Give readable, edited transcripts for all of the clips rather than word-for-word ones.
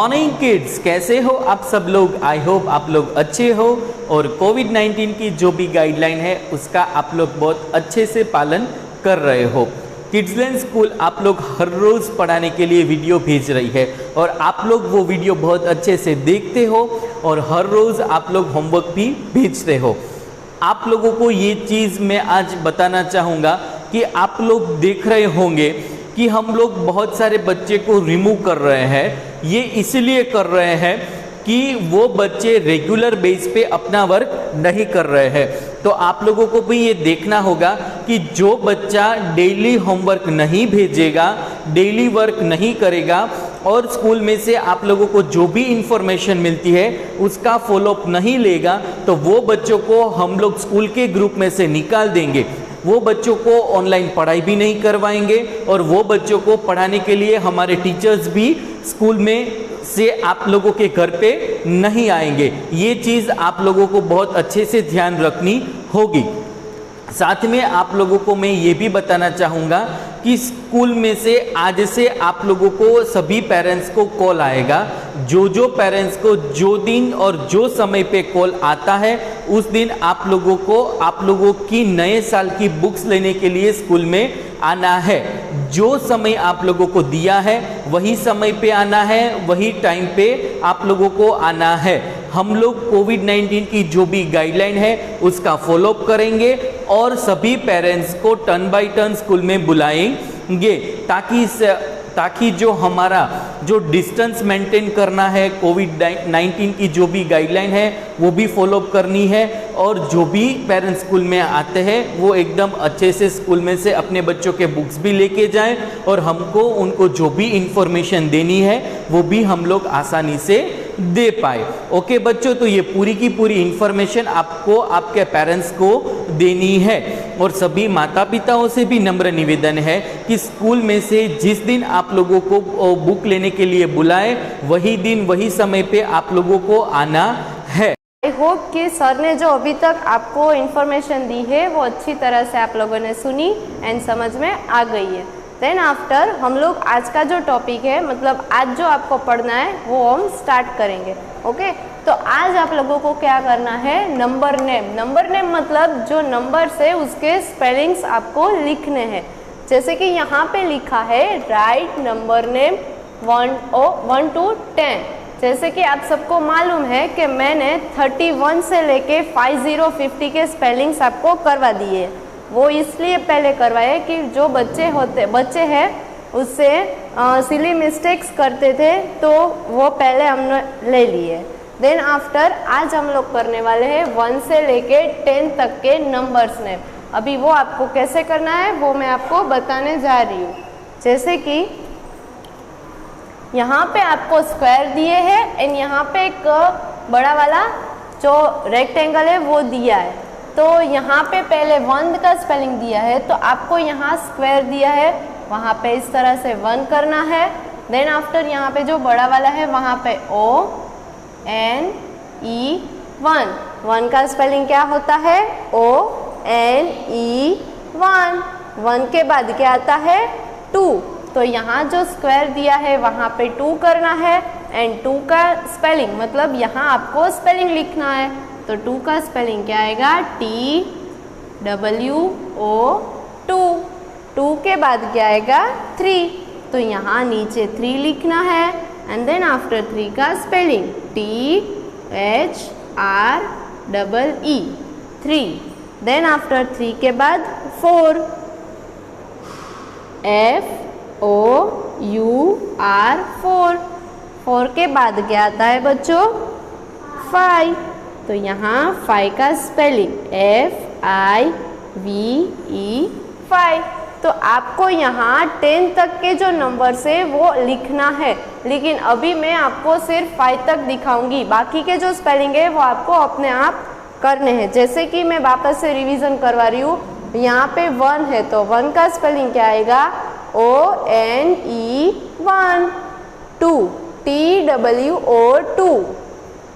Morning kids, कैसे हो आप सब लोग। आई होप आप लोग अच्छे हो और कोविड-19 की जो भी गाइडलाइन है उसका आप लोग बहुत अच्छे से पालन कर रहे हो। किड्सलैंड स्कूल आप लोग हर रोज़ पढ़ाने के लिए वीडियो भेज रही है और आप लोग वो वीडियो बहुत अच्छे से देखते हो और हर रोज़ आप लोग होमवर्क भी भेजते हो। आप लोगों को ये चीज़ मैं आज बताना चाहूँगा कि आप लोग देख रहे होंगे कि हम लोग बहुत सारे बच्चे को रिमूव कर रहे हैं। ये इसलिए कर रहे हैं कि वो बच्चे रेगुलर बेस पे अपना वर्क नहीं कर रहे हैं। तो आप लोगों को भी ये देखना होगा कि जो बच्चा डेली होमवर्क नहीं भेजेगा, डेली वर्क नहीं करेगा और स्कूल में से आप लोगों को जो भी इंफॉर्मेशन मिलती है उसका फॉलोअप नहीं लेगा, तो वो बच्चों को हम लोग स्कूल के ग्रुप में से निकाल देंगे। वो बच्चों को ऑनलाइन पढ़ाई भी नहीं करवाएंगे और वो बच्चों को पढ़ाने के लिए हमारे टीचर्स भी स्कूल में से आप लोगों के घर पे नहीं आएंगे। ये चीज़ आप लोगों को बहुत अच्छे से ध्यान रखनी होगी। साथ में आप लोगों को मैं ये भी बताना चाहूँगा कि स्कूल में से आज से आप लोगों को सभी पेरेंट्स को कॉल आएगा। जो पेरेंट्स को जो दिन और जो समय पे कॉल आता है उस दिन आप लोगों की नए साल की बुक्स लेने के लिए स्कूल में आना है। जो समय आप लोगों को दिया है वही समय पे आना है, वही टाइम पे आप लोगों को आना है। हम लोग कोविड-19 की जो भी गाइडलाइन है उसका फॉलोअप करेंगे और सभी पेरेंट्स को टर्न बाय टर्न स्कूल में बुलाएंगे ताकि जो हमारा जो डिस्टेंस मेंटेन करना है, कोविड-19 की जो भी गाइडलाइन है वो भी फॉलोअप करनी है और जो भी पेरेंट्स स्कूल में आते हैं वो एकदम अच्छे से स्कूल में से अपने बच्चों के बुक्स भी लेके जाएं और हमको उनको जो भी इंफॉर्मेशन देनी है वो भी हम लोग आसानी से दे पाए। ओके बच्चों, तो ये पूरी की पूरी इंफॉर्मेशन आपको आपके पेरेंट्स को देनी है और सभी माता पिताओं से भी नम्र निवेदन है कि स्कूल में से जिस दिन आप लोगों को बुक लेने के लिए बुलाए वही दिन वही समय पे आप लोगों को आना है। आई होप कि सर ने जो अभी तक आपको इन्फॉर्मेशन दी है वो अच्छी तरह से आप लोगों ने सुनी एंड समझ में आ गई है। देन आफ्टर हम लोग आज का जो टॉपिक है, मतलब आज जो आपको पढ़ना है वो हम स्टार्ट करेंगे। ओके, तो आज आप लोगों को क्या करना है, नंबर नेम मतलब जो नंबर्स है उसके स्पेलिंग्स आपको लिखने हैं। जैसे कि यहाँ पे लिखा है राइट नंबर नेम 1 to 10। जैसे कि आप सबको मालूम है कि मैंने 31 से लेके 50 के स्पेलिंग्स आपको करवा दिए। वो इसलिए पहले करवाए कि जो बच्चे हैं उससे सिली मिस्टेक्स करते थे तो वो पहले हमने ले लिए। देन आफ्टर आज हम लोग करने वाले हैं 1 से लेके 10 तक के नंबर्स नेम। अभी वो आपको कैसे करना है वो मैं आपको बताने जा रही हूँ। जैसे कि यहाँ पे आपको स्क्वायर दिए हैं एंड यहाँ पे एक बड़ा वाला जो रेक्टेंगल है वो दिया है। तो यहाँ पे पहले 1 का स्पेलिंग दिया है तो आपको यहाँ स्क्वायर दिया है, वहाँ पे इस तरह से 1 करना है। देन आफ्टर यहाँ पे जो बड़ा वाला है वहाँ पे ONE1 का स्पेलिंग क्या होता है, ONE1। 1 के बाद क्या आता है 2, तो यहाँ जो स्क्वायर दिया है वहाँ पे 2 करना है एंड 2 का स्पेलिंग मतलब यहाँ आपको स्पेलिंग लिखना है। तो 2 का स्पेलिंग क्या आएगा, TWO2। 2 के बाद क्या आएगा 3, तो यहाँ नीचे 3 लिखना है एंड देन आफ्टर 3 का स्पेलिंग THREE 3। देन आफ्टर 3 के बाद 4 FOUR 4 के बाद क्या आता है बच्चों 5, तो यहाँ 5 का स्पेलिंग FIVE 5। तो आपको यहाँ 10 तक के जो नंबर्स है वो लिखना है, लेकिन अभी मैं आपको सिर्फ 5 तक दिखाऊंगी, बाकी के जो स्पेलिंग है वो आपको अपने आप करने हैं। जैसे कि मैं वापस से रिवीजन करवा रही हूँ, यहाँ पे 1 है तो 1 का स्पेलिंग क्या आएगा, ONE1। 2 TWO2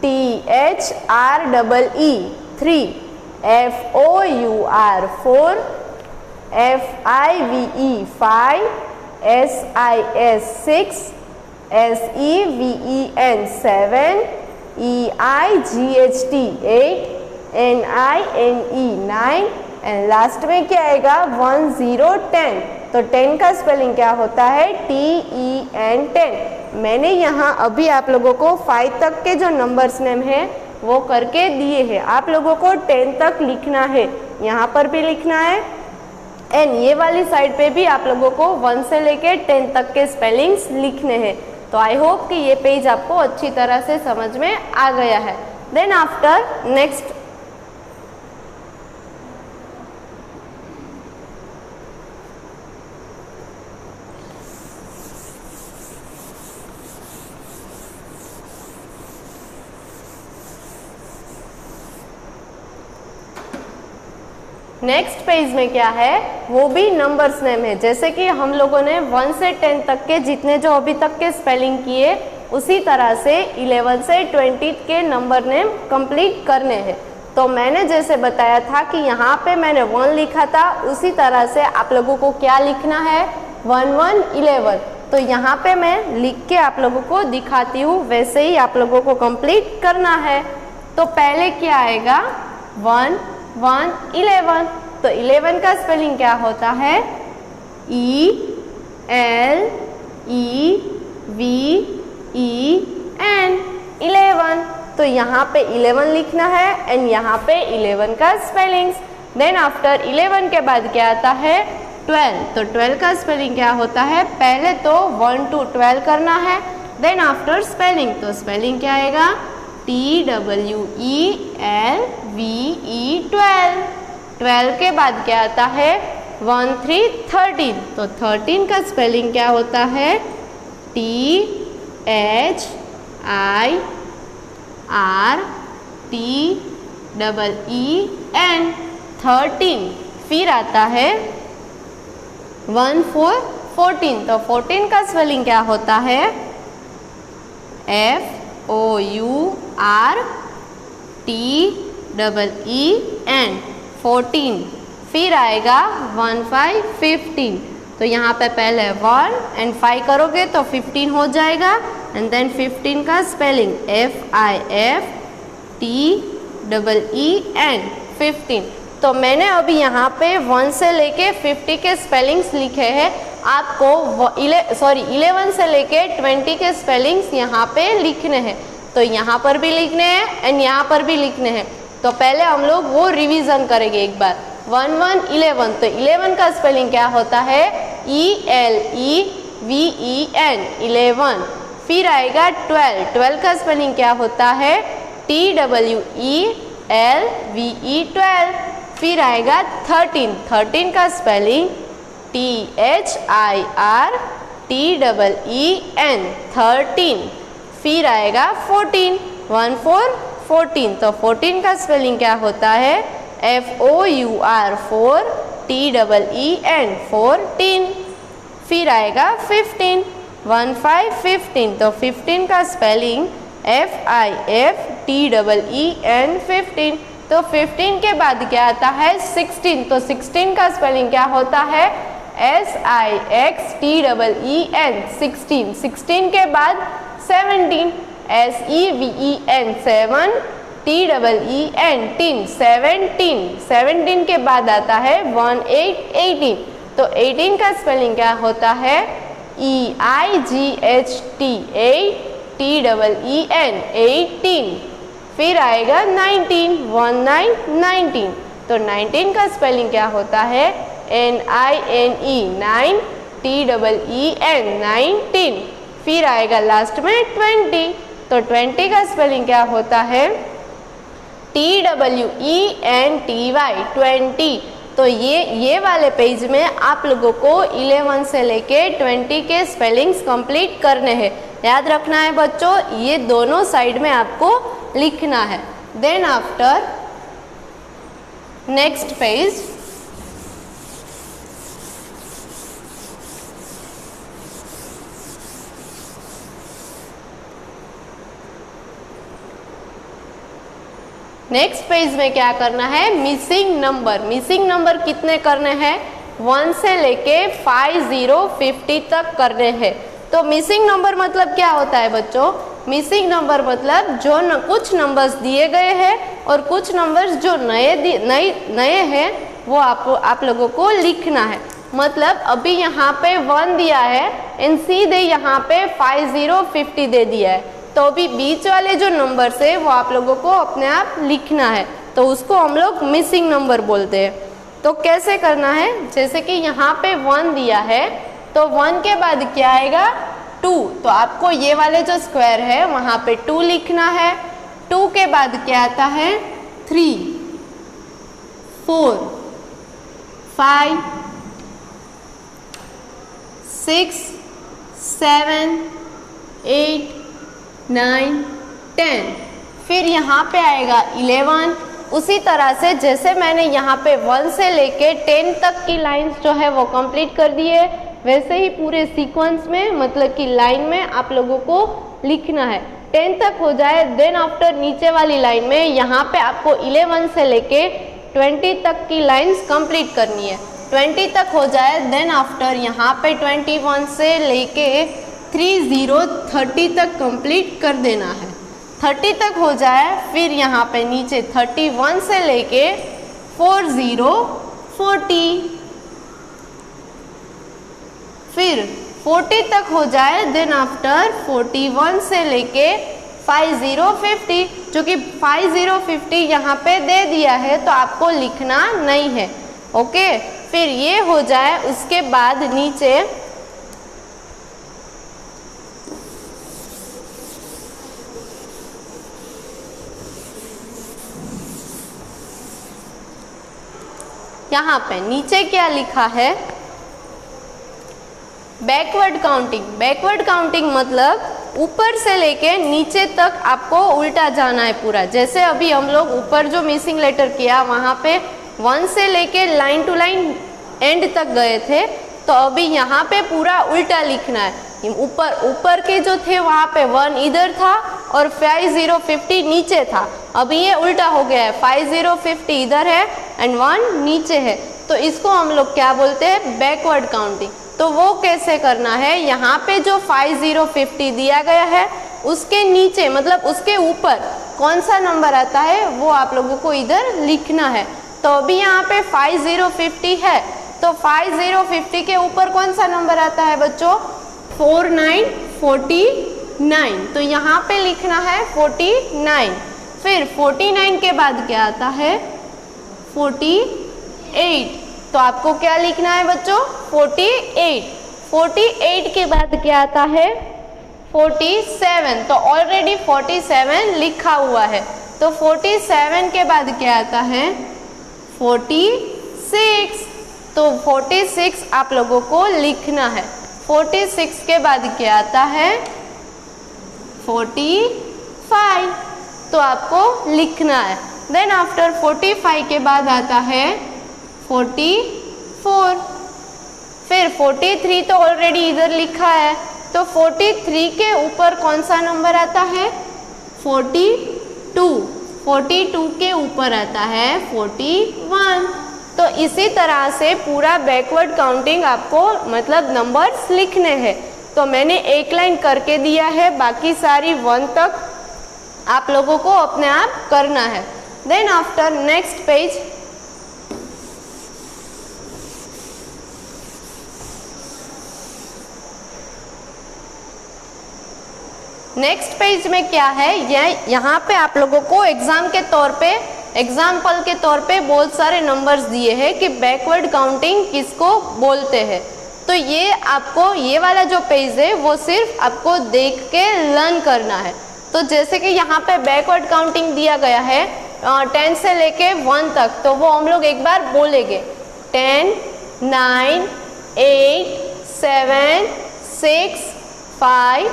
THREE 3 FOUR 4 FIVE 5 SIS 6 SEVEN 7, EIGHT 8, NINE 9 and last में क्या आएगा 1010। तो 10 का स्पेलिंग क्या होता है TEN 10। मैंने यहाँ अभी आप लोगों को 5 तक के जो नंबर्स नेम है वो करके दिए हैं, आप लोगों को 10 तक लिखना है, यहाँ पर भी लिखना है एंड ये वाली साइड पे भी आप लोगों को 1 से लेके 10 तक के स्पेलिंग्स लिखने हैं। तो आई होप कि ये पेज आपको अच्छी तरह से समझ में आ गया है। Then after next next page में क्या है, वो भी नंबर्स नेम है। जैसे कि हम लोगों ने 1 से 10 तक के जितने जो अभी तक के स्पेलिंग किए, उसी तरह से 11 से 20 के नंबर नेम कंप्लीट करने हैं। तो मैंने जैसे बताया था कि यहाँ पे मैंने 1 लिखा था, उसी तरह से आप लोगों को क्या लिखना है 1 1 11। तो यहाँ पे मैं लिख के आप लोगों को दिखाती हूँ, वैसे ही आप लोगों को कंप्लीट करना है। तो पहले क्या आएगा 1 1 11। तो 11 का स्पेलिंग क्या होता है ELEVEN 11। तो यहाँ पे 11 लिखना है एंड यहाँ पे 11 का स्पेलिंग्स। देन आफ्टर 11 के बाद क्या आता है 12। तो 12 का स्पेलिंग क्या होता है, पहले तो 1 to 12 करना है, देन आफ्टर स्पेलिंग। तो स्पेलिंग क्या आएगा TWELVE 12। 12 के बाद क्या आता है 1 3 13। तो 13 का स्पेलिंग क्या होता है THIRTEEN। थर्टीन। फिर आता है 1 4 14। तो 14 का स्पेलिंग क्या होता है FOURTEEN 14। फिर आएगा 1 5 15। तो यहाँ पे पहले 1 एंड 5 करोगे तो 15 हो जाएगा एंड देन 15 का स्पेलिंग FIFTEEN 15। तो मैंने अभी यहाँ पे 1 से लेके 50 के स्पेलिंग्स लिखे हैं, आपको 11 से लेके 20 के स्पेलिंग्स यहाँ पे लिखने हैं। तो यहाँ पर भी लिखने हैं एंड यहाँ पर भी लिखने हैं। तो पहले हम लोग वो रिवीजन करेंगे एक बार। 1 1 11। तो 11 का स्पेलिंग क्या होता है ELEVEN 11। फिर आएगा 12। 12 का स्पेलिंग क्या होता है TWELVE 12। फिर आएगा 13। 13 का स्पेलिंग THIRTEEN 13। फिर आएगा 14। 1 4 14। तो 14 का स्पेलिंग क्या होता है FOUR4TEEN 14। फिर आएगा 15। 1 5 15। तो 15 का स्पेलिंग FIFTEEN 15। तो 15 के बाद क्या आता है 16। तो 16 का स्पेलिंग क्या होता है SIXTEEN 16। 16 के बाद 17 SEVEN 7 TEEN 17। 17 के बाद आता है 1 8 18। तो 18 का स्पेलिंग क्या होता है EIGHT 8 TEEN 18। फिर आएगा 19 1 9 19। तो 19 का स्पेलिंग क्या होता है NINE 9 TEEN 19। फिर आएगा लास्ट में 20। तो 20 का स्पेलिंग क्या होता है TWENTY 20। तो ये वाले पेज में आप लोगों को 11 से लेके 20 के स्पेलिंग्स कंप्लीट करने हैं। याद रखना है बच्चों, ये दोनों साइड में आपको लिखना है। Then after next page next page में क्या करना है मिसिंग नंबर। मिसिंग नंबर कितने करने हैं 1 से लेके 50 50 तक करने हैं। तो तो मिसिंग नंबर मतलब क्या होता है बच्चों? मिसिंग नंबर मतलब जो कुछ नंबर्स दिए गए हैं और कुछ नंबर्स जो नए हैं वो आप लोगों को लिखना है। मतलब अभी यहाँ पे 1 दिया है एंड सीधे यहाँ पे 5050 दे दिया है, तो अभी बीच वाले जो नंबर्स है वो आप लोगों को अपने आप लिखना है, तो उसको हम लोग मिसिंग नंबर बोलते हैं। तो कैसे करना है? जैसे कि यहाँ पे 1 दिया है तो 1 के बाद क्या आएगा? 2, तो आपको ये वाले जो स्क्वायर है वहाँ पे 2 लिखना है। 2 के बाद क्या आता है? 3, 4, 5, 6, 7, 8, 9, 10, फिर यहाँ पे आएगा 11। उसी तरह से जैसे मैंने यहाँ पे 1 से लेके 10 तक की लाइंस जो है वो कंप्लीट कर दी है, वैसे ही पूरे सीक्वेंस में मतलब कि लाइन में आप लोगों को लिखना है। 10 तक हो जाए देन आफ्टर नीचे वाली लाइन में यहाँ पे आपको 11 से लेके 20 तक की लाइंस कंप्लीट करनी है। 20 तक हो जाए देन आफ्टर यहाँ पे 21 से लेके 30 तक कंप्लीट कर देना है। 30 तक हो जाए फिर यहाँ पे नीचे 31 से लेके 40 फिर 40 तक हो जाए देन आफ्टर 41 से लेके 50 जो कि 50 यहाँ पे दे दिया है तो आपको लिखना नहीं है। ओके, फिर ये हो जाए उसके बाद नीचे यहाँ पे नीचे क्या लिखा है? Backward counting. बैकवर्ड काउंटिंग मतलब ऊपर से लेके नीचे तक आपको उल्टा जाना है पूरा। जैसे अभी हम लोग ऊपर जो मिसिंग लेटर किया वहाँ पे 1 से लेके लाइन टू लाइन एंड तक गए थे, तो अभी यहाँ पे पूरा उल्टा लिखना है। ऊपर के जो थे वहाँ पे 1 इधर था और 50 नीचे था। अभी ये उल्टा हो गया है, 50 इधर है एंड 1 नीचे है, तो इसको हम लोग क्या बोलते हैं? Backward counting. तो वो कैसे करना है? यहाँ पे जो 50 दिया गया है उसके नीचे मतलब उसके ऊपर कौन सा नंबर आता है वो आप लोगों को इधर लिखना है। तो अभी यहाँ पे 50 है, तो 50 के ऊपर कौन सा नंबर आता है बच्चों? 49, तो यहाँ पे लिखना है 49। फिर 49 के बाद क्या आता है? 48, तो आपको क्या लिखना है बच्चों? 48 के बाद क्या आता है? 47, तो ऑलरेडी 47 लिखा हुआ है, तो 47 के बाद क्या आता है? 46, तो 46 आप लोगों को लिखना है। 46 के बाद क्या आता है? 45, तो आपको लिखना है। देन आफ्टर 45 के बाद आता है 44, फिर 43 तो ऑलरेडी इधर लिखा है, तो 43 के ऊपर कौन सा नंबर आता है? 42 के ऊपर आता है 41। तो इसी तरह से पूरा बैकवर्ड काउंटिंग आपको मतलब नंबर्स लिखने हैं। तो मैंने एक लाइन करके दिया है, बाकी सारी 1 तक आप लोगों को अपने आप करना है। Then after next page, next page में क्या है? यहाँ पे आप लोगों को एग्जाम के तौर पे एग्जाम्पल के तौर पे बहुत सारे नंबर्स दिए हैं कि बैकवर्ड काउंटिंग किसको बोलते हैं। तो ये आपको ये वाला जो पेज है वो सिर्फ आपको देख के लर्न करना है। तो जैसे कि यहाँ पे बैकवर्ड काउंटिंग दिया गया है 10 से लेके 1 तक, तो वो हम लोग एक बार बोलेंगे 10, 9, 8, 7, 6, 5,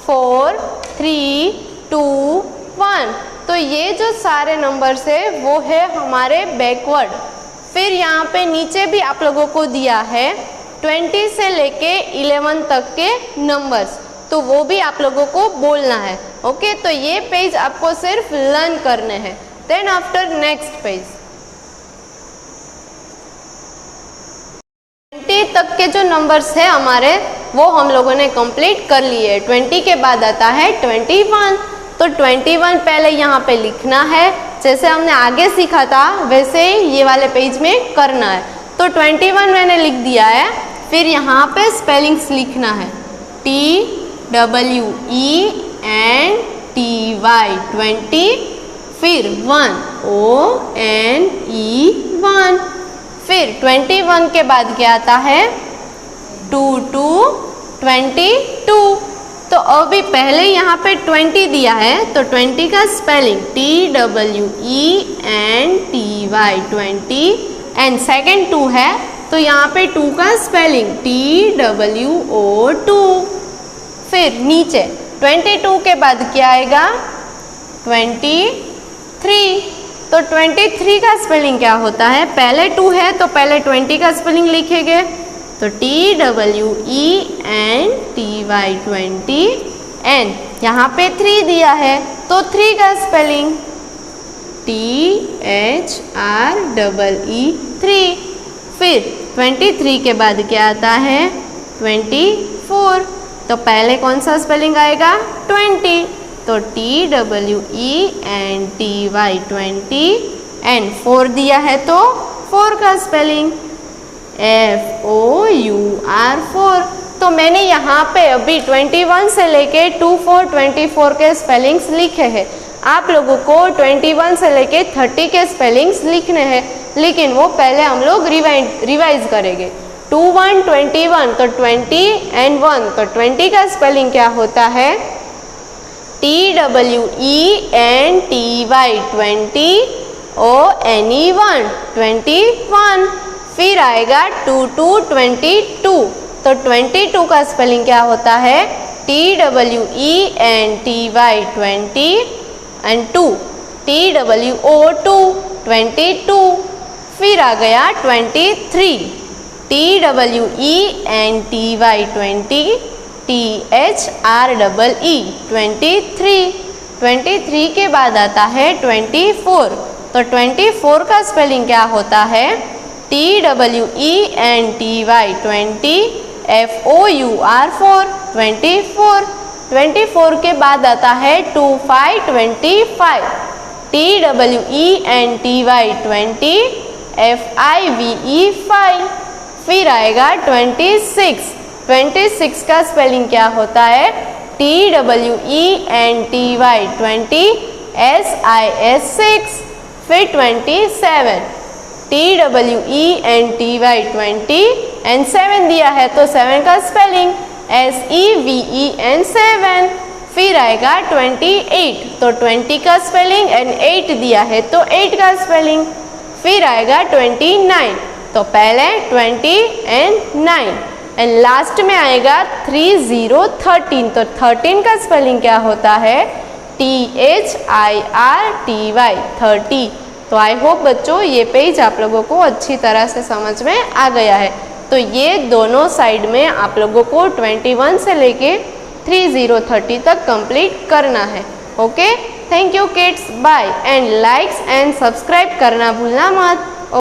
4, 3, 2, 1। तो ये जो सारे नंबर्स है वो है हमारे बैकवर्ड। फिर यहाँ पे नीचे भी आप लोगों को दिया है 20 से लेके 11 तक के नंबर्स, तो वो भी आप लोगों को बोलना है। ओके, तो ये पेज आपको सिर्फ लर्न करने हैं। देन आफ्टर नेक्स्ट पेज 20 तक के जो नंबर्स है हमारे वो हम लोगों ने कंप्लीट कर ली है। 20 के बाद आता है 21। तो 21 पहले यहाँ पे लिखना है, जैसे हमने आगे सीखा था वैसे ही ये वाले पेज में करना है। तो 21 मैंने लिख दिया है। फिर यहाँ पे स्पेलिंग्स लिखना है, TWENTY 20, फिर 1, फिर 21 के बाद क्या आता है 22। तो अभी पहले यहाँ पे 20 दिया है, तो 20 का स्पेलिंग TWENTY 20, एंड सेकेंड 2 है तो यहाँ पे 2 का स्पेलिंग TWO2। फिर नीचे 22 के बाद क्या आएगा 23। तो 23 का स्पेलिंग क्या होता है, पहले 2 है तो पहले 20 का स्पेलिंग लिखेंगे, तो TWENTY 20, एंड यहाँ पे 3 दिया है तो 3 का स्पेलिंग THREE 3। फिर 23 के बाद क्या आता है 24। तो पहले कौन सा स्पेलिंग आएगा 20, तो TWENTY 20, एंड 4 दिया है तो 4 का स्पेलिंग FOUR 4। तो मैंने यहाँ पे अभी 21 से लेके 24 के स्पेलिंग्स लिखे हैं। आप लोगों को 21 से लेके 30 के स्पेलिंग्स लिखने हैं, लेकिन वो पहले हम लोग रिवाइज करेंगे। 21 21 तो 20 एंड 1, तो 20 का स्पेलिंग क्या होता है TWENTY 20 ONE 21। फिर आएगा 22 तो 22 का स्पेलिंग क्या होता है TWENTY 20 एंड 2 TWO2 22। फिर आ गया 23 TWENTY 20 THREE 23 के बाद आता है 24। तो 24 का स्पेलिंग क्या होता है TWENTY 20 FOUR 4 24 के बाद आता है 25 TWENTY 20 FIVE 5। फिर आएगा 26 का स्पेलिंग क्या होता है TWENTY 20 SIS 6। फिर 27 TWENTY 20 एंड 7 दिया है तो 7 का स्पेलिंग SEVEN 7। फिर आएगा 28, तो 20 का स्पेलिंग एंड 8 दिया है तो 8 का स्पेलिंग। फिर आएगा 29, तो पहले 20 एंड 9, एंड लास्ट में आएगा 13 तो 13 का स्पेलिंग क्या होता है THIRTY 30। तो आई होप बच्चों ये पेज आप लोगों को अच्छी तरह से समझ में आ गया है। तो ये दोनों साइड में आप लोगों को 21 से लेके 30 तक कंप्लीट करना है। Okay, thank you kids, bye, and likes and subscribe करना भूलना मत।